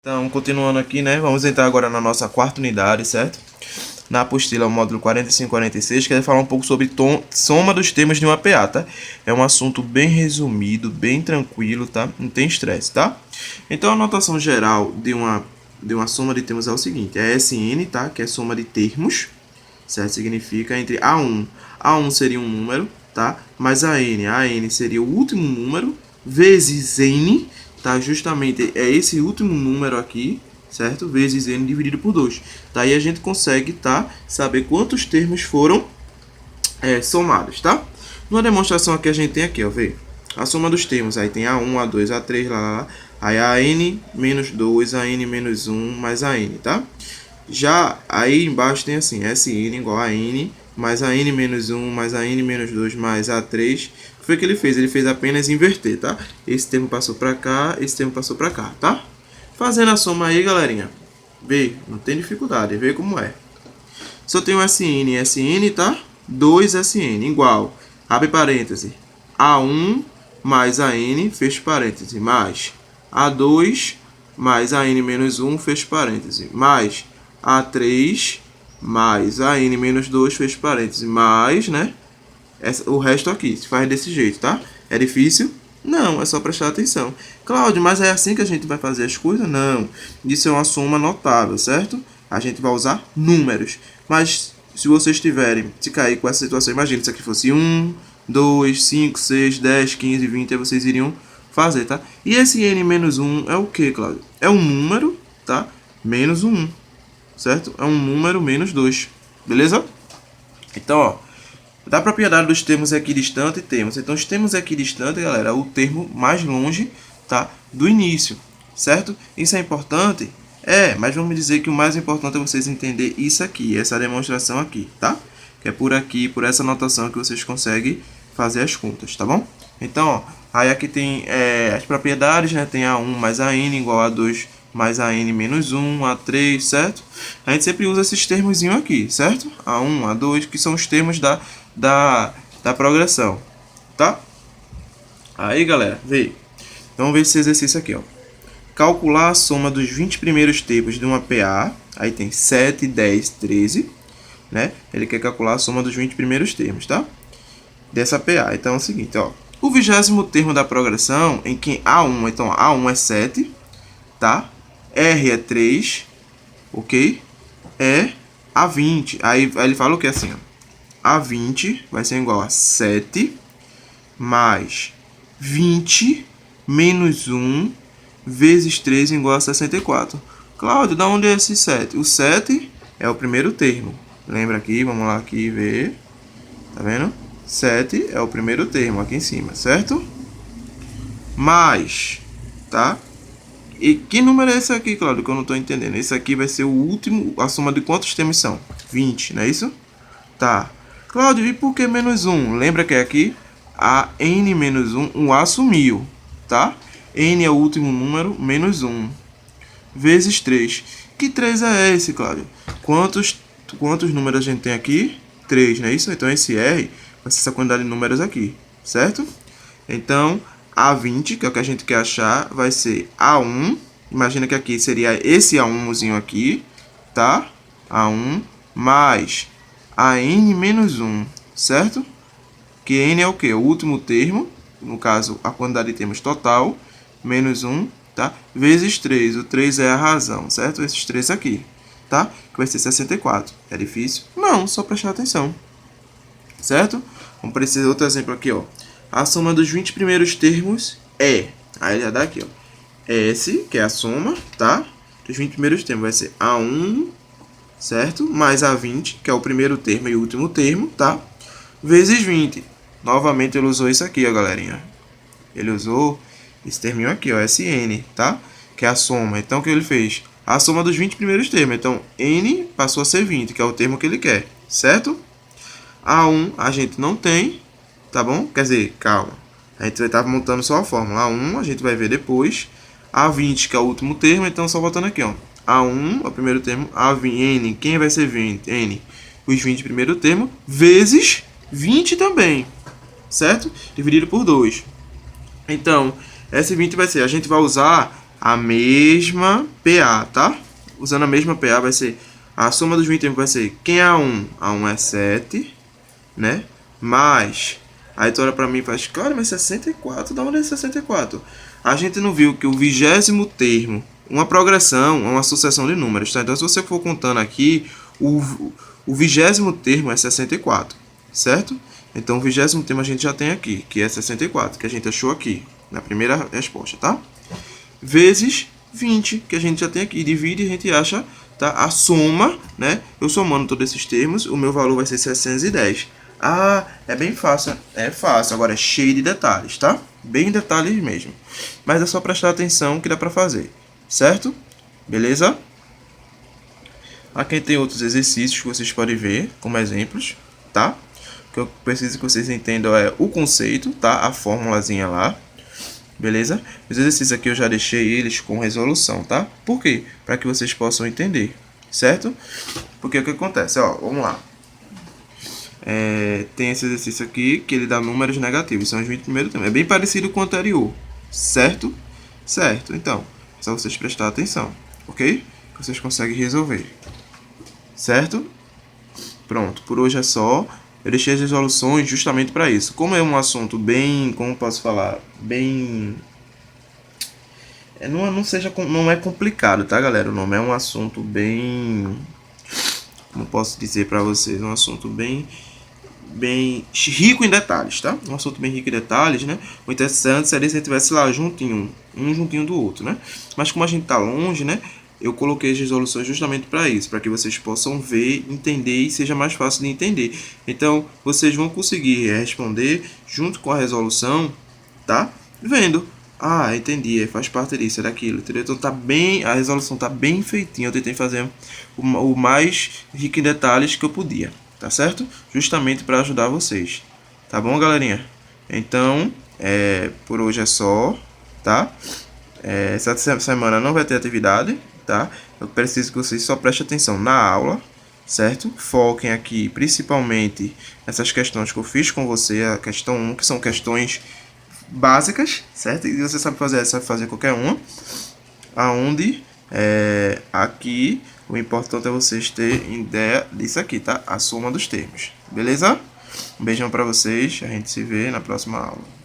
Então, continuando aqui, né? Vamos entrar agora na nossa quarta unidade, certo? Na apostila, o módulo 45-46, que vai falar um pouco sobre soma dos termos de uma PA, tá? É um assunto bem resumido, bem tranquilo, tá? Não tem estresse, tá? Então, a notação geral de uma soma de termos é o seguinte: é SN, tá? Que é soma de termos, certo? Significa entre A1. A1 seria um número, tá? Mais AN seria o último número, vezes N, tá? Justamente é esse último número aqui, certo? Vezes N dividido por 2. Daí a gente consegue, tá? Saber quantos termos foram somados, tá? Numa demonstração aqui a gente tem aqui, ó, vê? A soma dos termos, aí tem A1, A2, A3, lá. Aí AN menos 2, AN menos 1, mais AN, tá? Já aí embaixo tem assim, SN igual a N, mais a N menos 1, mais a N menos 2, mais A3. O que foi que ele fez? Ele fez apenas inverter, tá? Esse termo passou para cá, esse termo passou para cá, tá? Fazendo a soma aí, galerinha. Vê, não tem dificuldade, vê como é. Só tem um SN e SN, tá? 2SN igual, abre parêntese, A1 mais AN, fecha parêntese, mais A2 mais AN menos 1, fecha parêntese, mais A3 mais AN menos 2, fecha parêntese, mais, né? O resto aqui, se faz desse jeito, tá? É difícil? Não, é só prestar atenção. Cláudio, mas é assim que a gente vai fazer as coisas? Não. Isso é uma soma notável, certo? A gente vai usar números. Mas se vocês tiverem, se cair com essa situação, imagine se aqui fosse 1, 2, 5, 6, 10, 15, 20, aí vocês iriam fazer, tá? E esse n menos 1 é o que, Cláudio? É um número, tá? Menos 1, certo? É um número menos 2, beleza? Então, ó, da propriedade dos termos equidistante temos. Então, os termos equidistantes, galera, é o termo mais longe, tá, do início, certo? Isso é importante? Mas vamos dizer que o mais importante é vocês entenderem isso aqui, essa demonstração aqui, tá? Que é por aqui, por essa anotação que vocês conseguem fazer as contas, tá bom? Então, ó, aí aqui tem as propriedades, né? Tem A1 mais AN igual a 2 mais AN menos 1, A3, certo? A gente sempre usa esses termozinhos aqui, certo? A1, A2, que são os termos da progressão, tá? Aí, galera, vê. Então, vamos ver esse exercício aqui, ó. Calcular a soma dos 20 primeiros termos de uma PA. Aí tem 7, 10, 13, né? Ele quer calcular a soma dos 20 primeiros termos, tá? Dessa PA. Então, é o seguinte, ó. O 20º termo da progressão, em que A1, então, A1 é 7, tá? R é 3, ok? É A20. Aí ele fala o que assim, ó. A20 vai ser igual a 7 mais 20 menos 1 vezes 3 igual a 64. Cláudio, da onde é esse 7? O 7 é o primeiro termo. Lembra aqui, vamos lá aqui ver. Tá vendo? 7 é o primeiro termo aqui em cima, certo? Mais, tá? E que número é esse aqui, Cláudio, que eu não estou entendendo? Esse aqui vai ser o último, a soma de quantos termos são? 20, não é isso? Tá. Cláudio, e por que menos 1? Lembra que é aqui a n menos 1, o A sumiu, tá? N é o último número, menos 1, vezes 3. Que 3 é esse, Cláudio? Quantos números a gente tem aqui? 3, não é isso? Então, esse R vai ser essa quantidade de números aqui, certo? Então, A20, que é o que a gente quer achar, vai ser A1. Imagina que aqui seria esse A1zinho aqui, tá? A1 mais a n menos 1, certo? Que n é o que? O último termo, no caso, a quantidade de termos total, menos 1, tá? Vezes 3. O 3 é a razão, certo? Esses 3 aqui, tá? Que vai ser 64. É difícil? Não, só prestar atenção, certo? Vamos para esse outro exemplo aqui, ó. A soma dos 20 primeiros termos é... Aí já dá aqui, ó. S, que é a soma, tá? Dos 20 primeiros termos vai ser A1, certo? Mais A20, que é o primeiro termo e o último termo, tá? Vezes 20. Novamente ele usou isso aqui, ó, galerinha. Ele usou esse terminho aqui, ó, SN, tá? Que é a soma. Então, o que ele fez? A soma dos 20 primeiros termos. Então, N passou a ser 20, que é o termo que ele quer, certo? A1 a gente não tem, tá bom? Quer dizer, calma. A gente vai estar montando só a fórmula. A1 a gente vai ver depois. A20, que é o último termo, então só voltando aqui, ó. A1 é o primeiro termo, N, quem vai ser 20? N, os 20 primeiro termo, vezes 20 também, certo? Dividido por 2. Então, esse 20 vai ser, a gente vai usar a mesma PA, tá? Usando a mesma PA vai ser, a soma dos 20 termos vai ser, quem é A1? A1 é 7, né? Mais, aí tu olha pra mim e faz, cara, mas 64, da onde é 64? A gente não viu que o 20º termo, uma progressão, uma sucessão de números, tá? Então se você for contando aqui, o 20º termo é 64, certo? Então o 20º termo a gente já tem aqui, que é 64, que a gente achou aqui, na primeira resposta, tá? Vezes 20, que a gente já tem aqui. Divide e a gente acha, tá? A soma, né? Eu somando todos esses termos, o meu valor vai ser 610. Ah, é bem fácil. É fácil, agora é cheio de detalhes, tá? Bem detalhes mesmo. Mas é só prestar atenção que dá pra fazer, certo? Beleza? Aqui tem outros exercícios que vocês podem ver como exemplos, tá? O que eu preciso que vocês entendam é o conceito, tá? A formulazinha lá. Beleza? Os exercícios aqui eu já deixei eles com resolução, tá? Por quê? Para que vocês possam entender, certo? Porque o que acontece? Ó, vamos lá. Tem esse exercício aqui que ele dá números negativos, são os 20 primeiros termos. É bem parecido com o anterior, certo? Certo, então, é só vocês prestar atenção, ok? Vocês conseguem resolver, certo? Pronto, por hoje é só. Eu deixei as resoluções justamente para isso. Como é um assunto bem, como posso falar, bem... não é complicado, tá, galera? O nome é um assunto bem... Como posso dizer para vocês? Um assunto bem rico em detalhes, tá? Um assunto bem rico em detalhes, né? O interessante seria se a gente tivesse lá juntinho, um juntinho do outro, né? Mas como a gente tá longe, né? Eu coloquei as resoluções justamente para isso, para que vocês possam ver, entender e seja mais fácil de entender. Então, vocês vão conseguir responder junto com a resolução, tá? Vendo. Ah, entendi, faz parte disso, é daquilo, entendeu? Então tá bem, a resolução tá bem feitinha. Eu tentei fazer o mais rico em detalhes que eu podia, tá certo? Justamente para ajudar vocês. Tá bom, galerinha? Então, por hoje é só, tá? Essa semana não vai ter atividade, tá? Eu preciso que vocês só prestem atenção na aula, certo? Foquem aqui principalmente nessas questões que eu fiz com você, a questão 1, que são questões básicas, certo? E você sabe fazer qualquer uma. Aonde aqui o importante é vocês terem ideia disso aqui, tá? A soma dos termos, beleza? Um beijão pra vocês, a gente se vê na próxima aula.